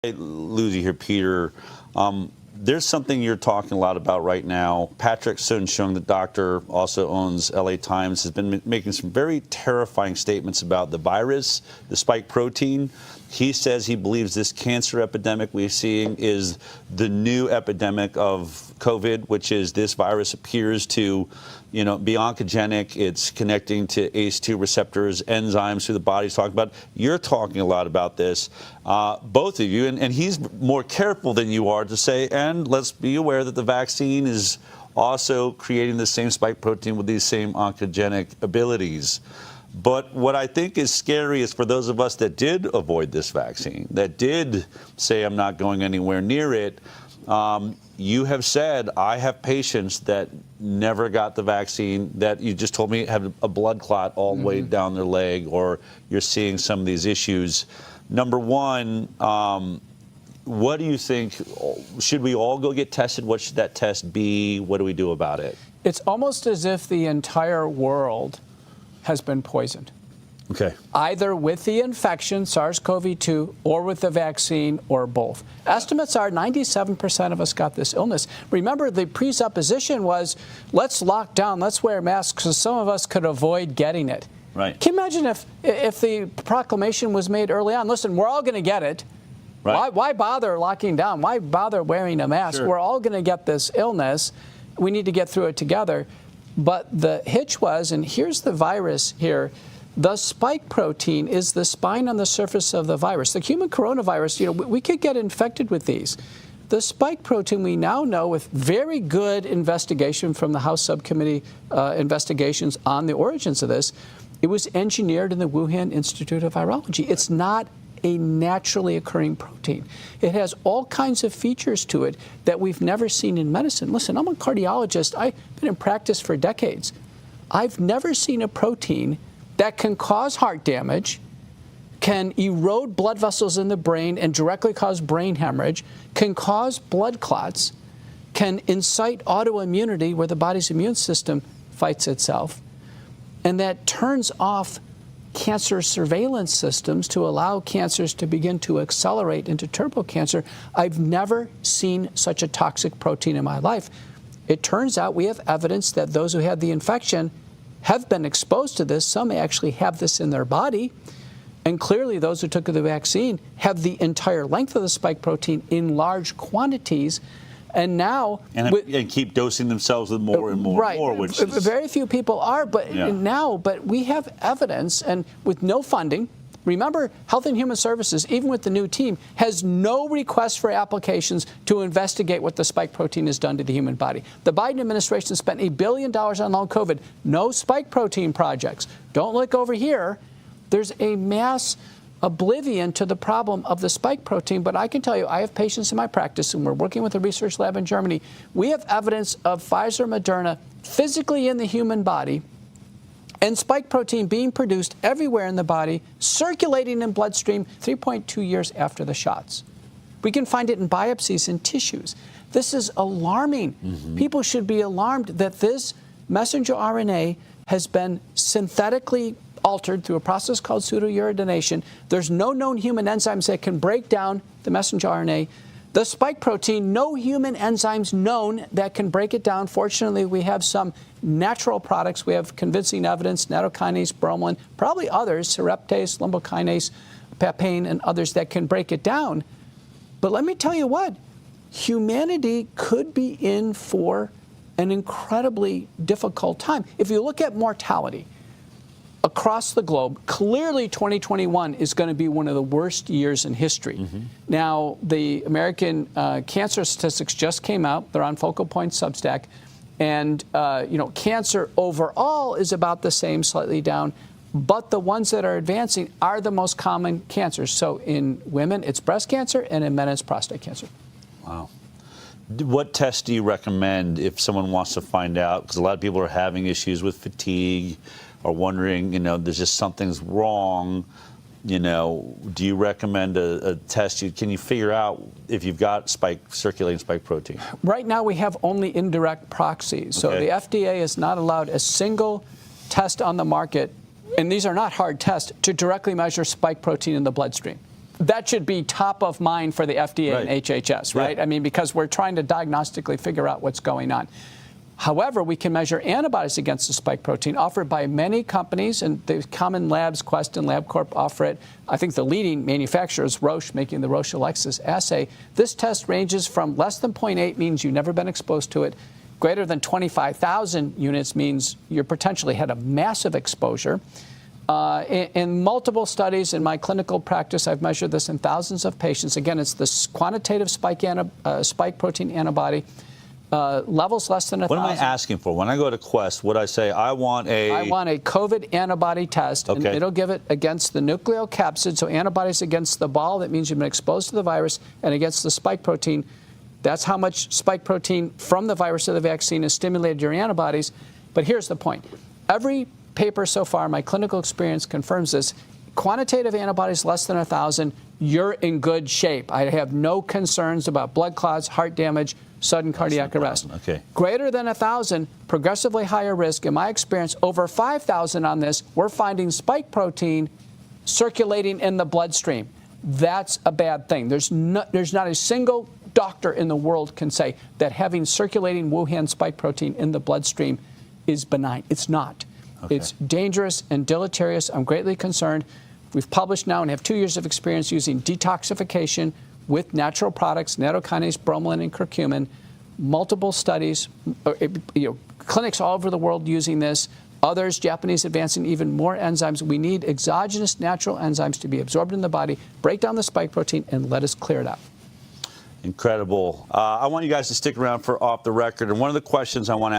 lose you here, Peter. There's something you're talking a lot about right now. Patrick Soon-Shiong, the doctor, also owns LA Times, has been making some very terrifying statements about the virus, the spike protein. He says he believes this cancer epidemic we're seeing is the new epidemic of COVID, which is this virus appears to, be oncogenic. It's connecting to ACE2 receptors, enzymes through the body's talking about. You're talking a lot about this, both of you, and he's more careful than you are to say, and let's be aware that the vaccine is also creating the same spike protein with these same oncogenic abilities. But what I think is scary is for those of us that did avoid this vaccine, that did say I'm not going anywhere near it, you have said, I have patients that never got the vaccine that you just told me have a blood clot all the way down their leg, or you're seeing some of these issues. Number one, what do you think? Should we all go get tested? What should that test be? What do we do about it? It's almost as if the entire world has been poisoned. Okay. Either with the infection, SARS-CoV-2, or with the vaccine, or both. Estimates are 97% of us got this illness. Remember, the presupposition was, let's lock down, let's wear masks, so some of us could avoid getting it. Right. Can you imagine if the proclamation was made early on? Listen, we're all going to get it. Right. Why bother locking down? Why bother wearing a mask? Sure. We're all going to get this illness. We need to get through it together. But the hitch was, and here's the virus here, the spike protein is the spine on the surface of the virus. The human coronavirus, we could get infected with these. The spike protein, we now know with very good investigation from the House Subcommittee investigations on the origins of this, it was engineered in the Wuhan Institute of Virology. It's not a naturally occurring protein. It has all kinds of features to it that we've never seen in medicine. Listen, I'm a cardiologist. I've been in practice for decades. I've never seen a protein that can cause heart damage, can erode blood vessels in the brain and directly cause brain hemorrhage, can cause blood clots, can incite autoimmunity where the body's immune system fights itself, and that turns off cancer surveillance systems to allow cancers to begin to accelerate into turbo cancer. I've never seen such a toxic protein in my life. It turns out we have evidence that those who had the infection have been exposed to this. Some actually have this in their body. And clearly those who took the vaccine have the entire length of the spike protein in large quantities. And now... And keep dosing themselves with more and more right. and more, which is... Very few people are, but but we have evidence, and with no funding. Remember, Health and Human Services, even with the new team, has no request for applications to investigate what the spike protein has done to the human body. The Biden administration spent $1 billion on long COVID. No spike protein projects. Don't look over here. There's a mass oblivion to the problem of the spike protein, but I can tell you, I have patients in my practice, and we're working with a research lab in Germany. We have evidence of Pfizer, Moderna physically in the human body, and spike protein being produced everywhere in the body, circulating in bloodstream 3.2 years after the shots. We can find it in biopsies in tissues. This is alarming. People should be alarmed that this messenger RNA has been synthetically altered through a process called pseudouridination. There's no known human enzymes that can break down the messenger RNA. The spike protein, no human enzymes known that can break it down. Fortunately, we have some natural products. We have convincing evidence, nattokinase, bromelain, probably others, sereptase, lumbokinase, papain, and others that can break it down. But let me tell you what, humanity could be in for an incredibly difficult time. If you look at mortality across the globe, clearly 2021 is going to be one of the worst years in history. Now, the American cancer statistics just came out. They're on Focal Point Substack. And, cancer overall is about the same, slightly down. But the ones that are advancing are the most common cancers. So in women, it's breast cancer, and in men, it's prostate cancer. Wow. What tests do you recommend if someone wants to find out? Because a lot of people are having issues with fatigue, or wondering, there's just something's wrong. Do you recommend a test? Can you figure out if you've got circulating spike protein? Right now, we have only indirect proxies. So the FDA has not allowed a single test on the market, and these are not hard tests, to directly measure spike protein in the bloodstream. that should be top of mind for the FDA and HHS, right? Yeah. I mean, because we're trying to diagnostically figure out what's going on. However, we can measure antibodies against the spike protein offered by many companies, and the common labs, Quest and LabCorp, offer it. I think the leading manufacturer is Roche, making the Roche Alexis assay. This test ranges from less than 0.8, means you've never been exposed to it. Greater than 25,000 units means you potentially had a massive exposure. In multiple studies in my clinical practice, I've measured this in thousands of patients. Again, it's the quantitative spike protein antibody. Levels less than 1,000. What am I asking for? When I go to Quest, would I say I want a COVID antibody test, and it'll give it against the nucleocapsid, so antibodies against the ball, that means you've been exposed to the virus, and against the spike protein. That's how much spike protein from the virus or the vaccine has stimulated your antibodies. But here's the point. Every paper so far, my clinical experience confirms this. Quantitative antibodies less than 1,000, you're in good shape. I have no concerns about blood clots, heart damage, sudden cardiac arrest. Okay. Greater than 1,000, progressively higher risk. In my experience, over 5,000 on this, we're finding spike protein circulating in the bloodstream. That's a bad thing. There's not a single doctor in the world can say that having circulating Wuhan spike protein in the bloodstream is benign. It's not. Okay. It's dangerous and deleterious. I'm greatly concerned. We've published now and have 2 years of experience using detoxification with natural products, nattokinase, bromelain, and curcumin. Multiple studies, clinics all over the world using this. Others, Japanese, advancing even more enzymes. We need exogenous natural enzymes to be absorbed in the body, break down the spike protein, and let us clear it out. Incredible. I want you guys to stick around for Off the Record. And one of the questions I want to